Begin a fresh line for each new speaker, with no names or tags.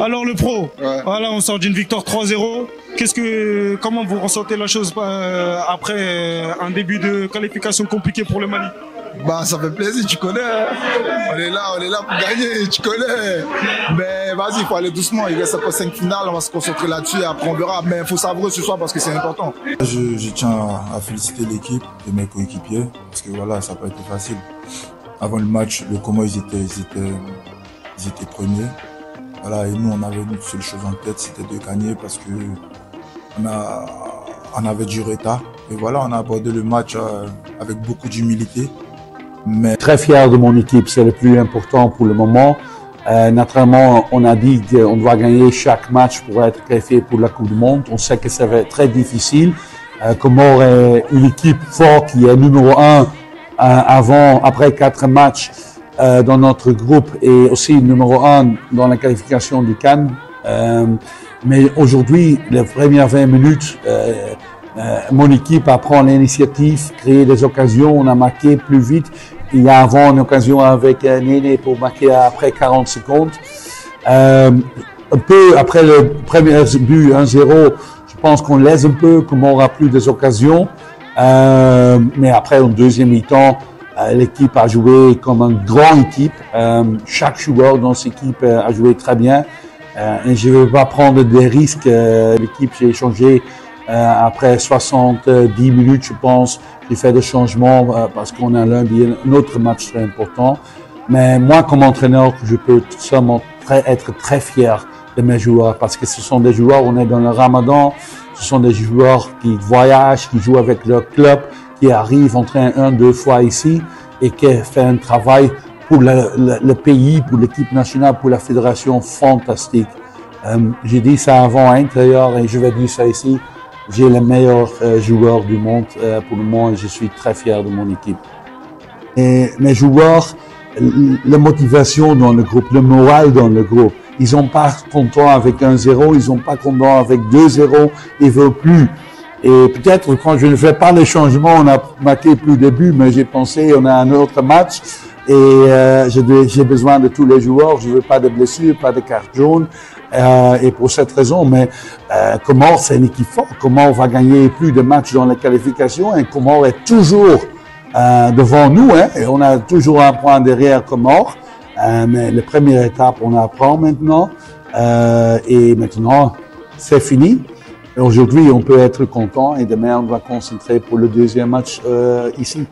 Alors le pro,
Ouais.
voilà, on sort d'une victoire 3-0. Comment vous ressentez la chose après un début de qualification compliqué pour le Mali?
Bah, ça fait plaisir, tu connais. Hein. On est là pour gagner, tu connais. Mais vas-y, il faut aller doucement. Il reste encore 5 finales, on va se concentrer là-dessus et après on verra. Mais il faut savourer ce soir parce que c'est important.
Je tiens à féliciter l'équipe et mes coéquipiers parce que voilà, ça n'a pas été facile. Avant le match, le Comores ils étaient premiers. Voilà, et nous, on avait une seule chose en tête, c'était de gagner parce que on avait du retard. Et voilà, on a abordé le match avec beaucoup d'humilité. Mais
très fier de mon équipe, c'est le plus important pour le moment. Naturellement, on a dit qu'on doit gagner chaque match pour être qualifié pour la Coupe du Monde. On sait que ça va être très difficile. Comores est une équipe forte qui est numéro 1 après 4 matchs dans notre groupe et aussi numéro 1 dans la qualification du CAN. Mais aujourd'hui, les premières 20 minutes, mon équipe a pris l'initiative, créé des occasions, on a marqué plus vite. Il y a avant une occasion avec Néné pour marquer après 40 secondes. Un peu après le premier but 1-0, je pense qu'on laisse un peu, qu'on aura plus des occasions. Mais après, en deuxième mi-temps, l'équipe a joué comme une grande équipe. Chaque joueur dans cette équipe a joué très bien. Et je ne veux pas prendre des risques. L'équipe, j'ai changé après 70 minutes, je pense. J'ai fait des changements parce qu'on a un autre match très important. Mais moi, comme entraîneur, je peux seulement être très fier de mes joueurs parce que ce sont des joueurs, on est dans le Ramadan, ce sont des joueurs qui voyagent, qui jouent avec leur club, qui arrivent en train 1-2 fois ici et qui font un travail pour le pays, pour l'équipe nationale, pour la fédération fantastique. J'ai dit ça avant à l'intérieur et je vais dire ça ici. J'ai le meilleur joueur du monde pour le moment et je suis très fier de mon équipe. Et mes joueurs, la motivation dans le groupe, le moral dans le groupe, ils sont pas contents avec 1-0, ils sont pas contents avec 2-0, ils veulent plus. Et peut-être quand je ne fais pas les changements, on a marqué plus de buts, mais j'ai pensé on a un autre match et j'ai besoin de tous les joueurs, je veux pas de blessures, pas de cartes jaunes. Et pour cette raison, mais Comores c'est une équipe forte. Comores va gagner plus de matchs dans les qualifications et Comores est toujours devant nous. Hein, et on a toujours un point derrière Comores. Mais la première étape, on apprend maintenant. Et maintenant, c'est fini. Aujourd'hui, on peut être content et demain, on va concentrer pour le deuxième match ici.